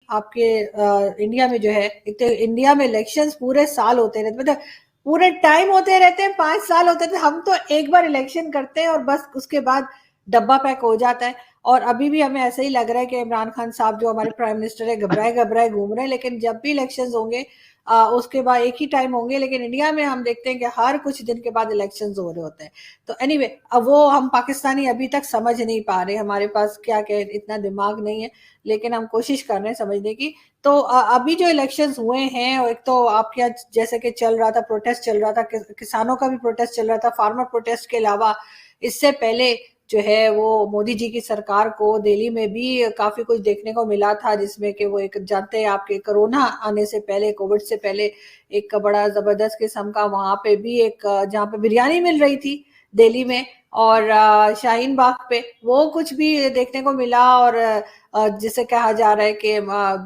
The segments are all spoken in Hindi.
आपके इंडिया में जो है, एक तो इंडिया में इलेक्शंस पूरे साल होते रहते, मतलब पूरे टाइम होते रहते हैं, 5 साल होते थे। हम तो एक बार इलेक्शन करते हैं और बस उसके बाद डब्बा पैक हो जाता है। और अभी भी हमें ऐसा ही लग रहा है कि इमरान खान साहब जो हमारे प्राइम मिनिस्टर है घबराए घबराए घूम रहे हैं, लेकिन जब भी इलेक्शंस होंगे उसके बाद एक ही टाइम होंगे। लेकिन इंडिया में हम देखते हैं कि हर कुछ दिन के बाद इलेक्शंस हो रहे होते हैं। तो एनीवे अब वो हम पाकिस्तानी अभी तक समझ नहीं पा रहे, हमारे पास क्या क्या इतना दिमाग नहीं है, लेकिन हम कोशिश कर रहे हैं समझने की। तो अभी जो इलेक्शंस हुए हैं, एक तो आपके यहाँ जैसे कि चल रहा था, प्रोटेस्ट चल रहा था, किसानों का भी प्रोटेस्ट चल रहा था, फार्मर प्रोटेस्ट के अलावा इससे पहले जो है वो मोदी जी की सरकार को दिल्ली में भी काफी कुछ देखने को मिला था, जिसमें कि वो एक जानते हैं आपके कोरोना आने से पहले, कोविड से पहले एक बड़ा जबरदस्त किस्म का वहां पे भी एक जहाँ पे बिरयानी मिल रही थी दिल्ली में, और शाहीन बाग पे वो कुछ भी देखने को मिला। और जिसे कहा जा रहा है कि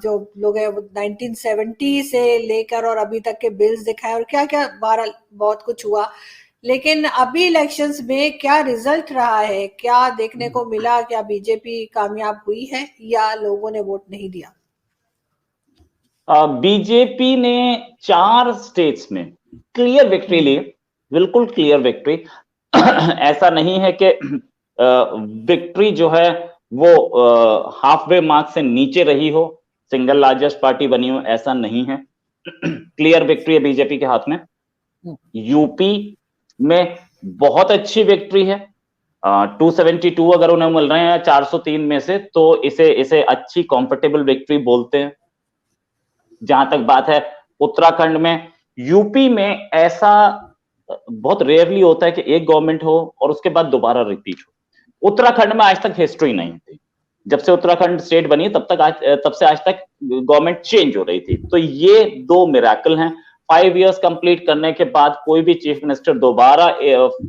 जो लोग हैं वो 1970 से लेकर और अभी तक के बिल्स दिखाए और क्या क्या बहरहाल बहुत कुछ हुआ। लेकिन अभी इलेक्शंस में क्या रिजल्ट रहा है, क्या देखने को मिला, क्या बीजेपी कामयाब हुई है या लोगों ने वोट नहीं दिया? बीजेपी ने 4 स्टेट्स में क्लियर विक्ट्री ली, बिल्कुल क्लियर विक्ट्री। ऐसा नहीं है कि विक्ट्री जो है वो हाफ वे मार्क से नीचे रही हो, सिंगल लार्जेस्ट पार्टी बनी हो, ऐसा नहीं है। क्लियर विक्ट्री है बीजेपी के हाथ में। यूपी में बहुत अच्छी विक्ट्री है, 272 अगर उन्हें मिल रहे हैं 403 में से, तो इसे अच्छी कंफर्टेबल विक्ट्री बोलते हैं। जहां तक बात है उत्तराखंड में, यूपी में ऐसा बहुत रेयरली होता है कि एक गवर्नमेंट हो और उसके बाद दोबारा रिपीट हो। उत्तराखंड में आज तक हिस्ट्री नहीं थी। जब से उत्तराखंड स्टेट बनी तब से आज तक गवर्नमेंट चेंज हो रही थी। तो ये 2 मिरेकल हैं। 5 इयर्स कंप्लीट करने के बाद कोई भी चीफ मिनिस्टर दोबारा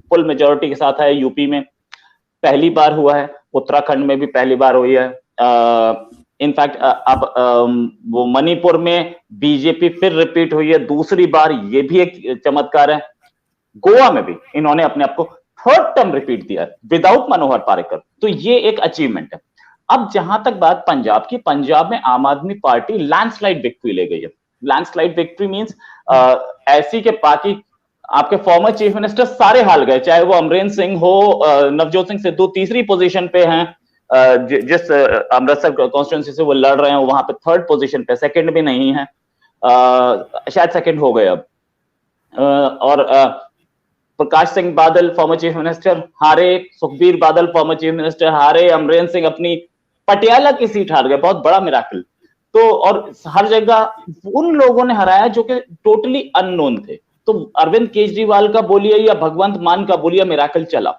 फुल मेजोरिटी के साथ है यूपी में, पहली बार हुआ है। उत्तराखंड में भी पहली बार हुई है। इनफैक्ट अब वो मणिपुर में बीजेपी फिर रिपीट हुई है दूसरी बार, ये भी एक चमत्कार है। गोवा में भी इन्होंने अपने आप को 3rd टर्म रिपीट दिया विदाउट मनोहर पार्रिकर, तो ये एक अचीवमेंट है। अब जहां तक बात पंजाब की, पंजाब में आम आदमी पार्टी लैंडस्लाइड विक्ट्री ले गई है। लैंडस्लाइड विक्ट्री मींस ऐसी के बाकी आपके फॉर्मर चीफ मिनिस्टर सारे हाल गए, चाहे वो अमरेंद्र सिंह हो, नवजोत सिंह सिद्धू तीसरी पोजीशन पे हैं, जिस अमृतसर कॉन्स्टिट्यूंसी से वो लड़ रहे हैं वहां पे 3rd पोजीशन पे, 2nd भी नहीं है, शायद 2nd हो गए अब। और Prakash Singh Badal former chief minister हारे, Sukhbir Badal former chief minister हारे, अमरेंद्र सिंह अपनी पटियाला की सीट हार गए, बहुत बड़ा मिराकल। तो और हर जगह उन लोगों ने हराया जो कि टोटली अननोन थे। तो अरविंद केजरीवाल का बोलिए या भगवंत मान का बोलिए, मिराकल चला।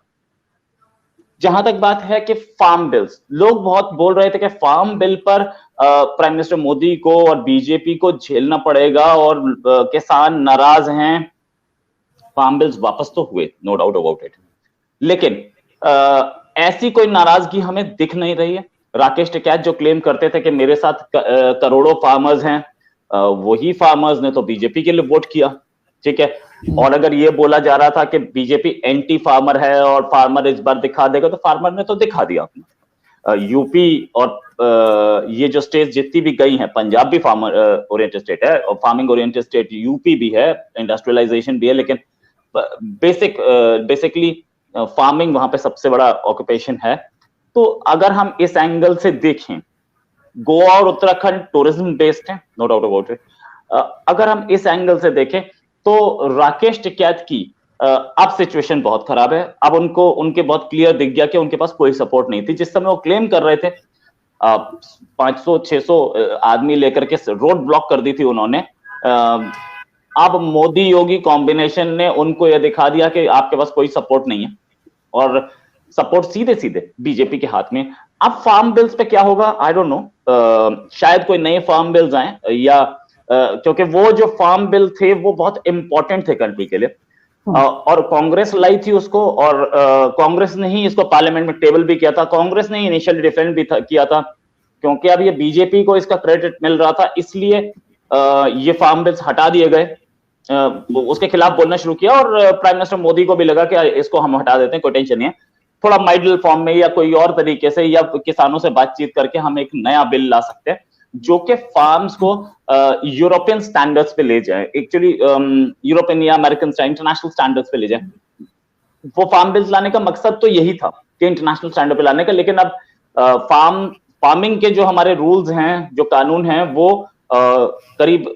जहां तक बात है कि फार्म बिल्स, लोग बहुत बोल रहे थे कि फार्म बिल पर प्राइम मिनिस्टर मोदी को और बीजेपी को झेलना पड़ेगा और किसान नाराज हैं। फार्म बिल्स वापस तो हुए, नो डाउट अबाउट इट, लेकिन ऐसी कोई नाराजगी हमें दिख नहीं रही है। राकेश टिकैत जो क्लेम करते थे कि मेरे साथ करोड़ों फार्मर्स हैं, वही फार्मर्स ने तो बीजेपी के लिए वोट किया, ठीक है। और अगर ये बोला जा रहा था कि बीजेपी एंटी फार्मर है और फार्मर इस बार दिखा देगा, तो फार्मर ने तो दिखा दिया अपना। यूपी और ये जो स्टेट जितनी भी गई हैं, पंजाब भी फार्मर ओरिएंटेड स्टेट है और फार्मिंग ओरिएंटेड स्टेट यूपी भी है, इंडस्ट्रियलाइजेशन भी है, लेकिन बेसिकली फार्मिंग वहां पे सबसे बड़ा ऑक्यूपेशन है। तो अगर हम इस एंगल से देखें, गोवा और उत्तराखंड टूरिज्म बेस्ड है, नो डाउट अबाउट इट। अगर हम इस एंगल से देखें तो राकेश टिकैत की अब सिचुएशन बहुत खराब है। अब उनके बहुत क्लियर दिख गया कि उनके पास कोई सपोर्ट नहीं थी। जिस समय वो क्लेम कर रहे थे 500-600 आदमी लेकर के रोड ब्लॉक कर दी थी उन्होंने, अब मोदी योगी कॉम्बिनेशन ने उनको यह दिखा दिया कि आपके पास कोई सपोर्ट नहीं है और सपोर्ट सीधे सीधे बीजेपी के हाथ में। अब फार्म बिल्स पे क्या होगा आई डोंट नो, शायद कोई नए फार्म बिल्स आए या क्योंकि वो जो फार्म बिल थे वो बहुत इंपॉर्टेंट थे कंट्री के लिए, और कांग्रेस लाई थी उसको, और कांग्रेस ने ही इसको पार्लियामेंट में टेबल भी किया था, कांग्रेस ने ही इनिशियली डिफेंड भी किया था, क्योंकि अब ये बीजेपी को इसका क्रेडिट मिल रहा था, इसलिए ये फार्म बिल्स हटा दिए गए। उसके खिलाफ बोलना शुरू किया और प्राइम मिनिस्टर मोदी को भी लगा कि इसको हम हटा देते हैं, कोई टेंशन नहीं है, थोड़ा माइडल फॉर्म में या कोई और तरीके से या किसानों से बातचीत करके हम एक नया बिल ला सकते हैं। जो कि फार्म्स को यूरोपियन स्टैंडर्ड्स पे ले जाए, एक्चुअली यूरोपियन या अमेरिकन इंटरनेशनल स्टैंडर्ड्स पे ले जाए। वो फार्म बिल्स लाने का मकसद तो यही था कि इंटरनेशनल स्टैंडर्ड पे लाने का, लेकिन अब फार्मिंग के जो हमारे रूल्स हैं, जो कानून हैं, वो करीब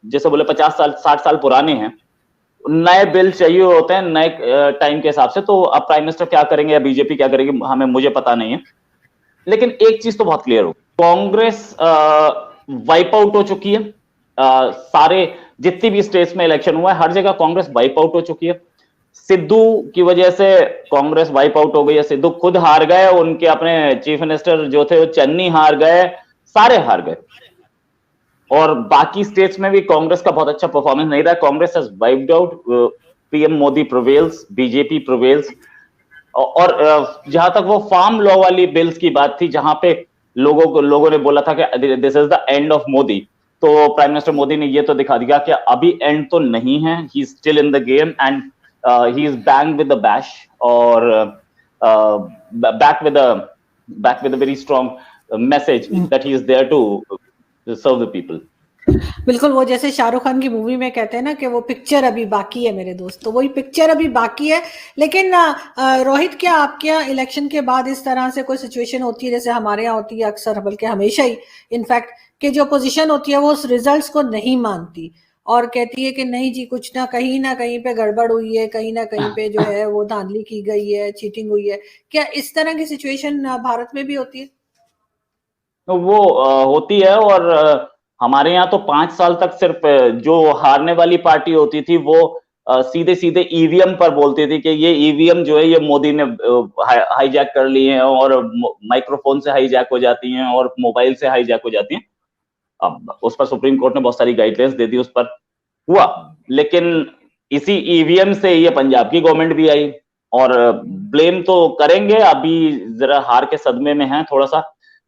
जैसे बोले 50 साल 60 साल पुराने हैं। नए बिल चाहिए होते हैं नए टाइम के हिसाब से। तो अब प्राइम मिनिस्टर क्या करेंगे या बीजेपी क्या करेगी, हमें मुझे पता नहीं है। लेकिन एक चीज तो बहुत क्लियर हो, कांग्रेस वाइप आउट हो चुकी है। सारे जितनी भी स्टेट्स में इलेक्शन हुआ है, हर जगह कांग्रेस वाइप आउट हो चुकी है। सिद्धू की वजह से कांग्रेस वाइप आउट हो गई है। सिद्धू खुद हार गए, उनके अपने चीफ मिनिस्टर जो थे वो चन्नी हार गए, सारे हार गए। और बाकी स्टेट्स में भी कांग्रेस का बहुत अच्छा परफॉर्मेंस नहीं रहा। Congress has wiped out. PM Modi prevails, BJP prevails. और जहां तक वो फार्म लॉ वाली बिल्स की बात थी, जहां पे लोगों ने बोला था कि this is the end of Modi, तो प्राइम मिनिस्टर मोदी ने ये तो दिखा दिया कि अभी एंड तो नहीं है, he is still in the game and he is bang with the bash, और back with a very strong message that he is there to serve the people. बिल्कुल, वो जैसे शाहरुख खान की मूवी में कहते हैं ना कि वो पिक्चर अभी बाकी है मेरे दोस्त, तो वही पिक्चर अभी बाकी है। लेकिन रोहित, क्या आपके यहाँ इलेक्शन के बाद इस तरह से कोई सिचुएशन होती है जैसे हमारे यहाँ होती है अक्सर, बल्कि हमेशा ही इनफैक्ट, कि जो पोजीशन होती है वो उस रिजल्ट्स को नहीं मानती और कहती है कि नहीं जी, कुछ ना कहीं पे गड़बड़ हुई है, कहीं ना कहीं पे जो है वो धांधली की गई है, चीटिंग हुई है? क्या इस तरह की सिचुएशन भारत में भी होती है? तो वो होती है। और हमारे यहाँ तो 5 साल तक सिर्फ जो हारने वाली पार्टी होती थी वो सीधे सीधे ईवीएम पर बोलती थी कि ये ईवीएम जो है ये मोदी ने हाईजैक कर लिए हैं, और माइक्रोफोन से हाईजैक हो जाती हैं और मोबाइल से हाईजैक हो जाती हैं। अब उस पर सुप्रीम कोर्ट ने बहुत सारी गाइडलाइंस दे दी, उस पर हुआ। लेकिन इसी ईवीएम से ये पंजाब की गवर्नमेंट भी आई, और ब्लेम तो करेंगे। अभी जरा हार के सदमे में हैं, थोड़ा सा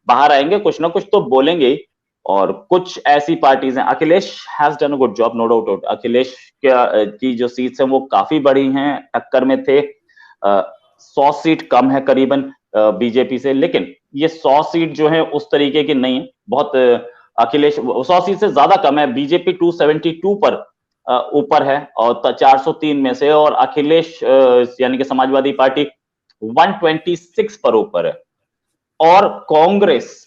बाहर आएंगे, कुछ ना कुछ तो बोलेंगे ही। और कुछ ऐसी पार्टीज हैं, Akhilesh has done a good job, no doubt. Akhilesh की जो सीट्स हैं वो काफी बड़ी हैं, टक्कर में थे। 100 सीट कम है करीबन बीजेपी से, लेकिन ये 100 सीट जो है उस तरीके की नहीं है। बहुत अखिलेश 100 सीट से ज्यादा कम है। बीजेपी 272 पर ऊपर है और 403 में से, और अखिलेश यानी कि समाजवादी पार्टी 126 पर ऊपर है। और कांग्रेस,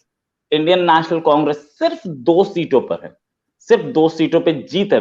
इंडियन नेशनल कांग्रेस सिर्फ 2 सीटों पर है, सिर्फ 2 सीटों पे जीत है।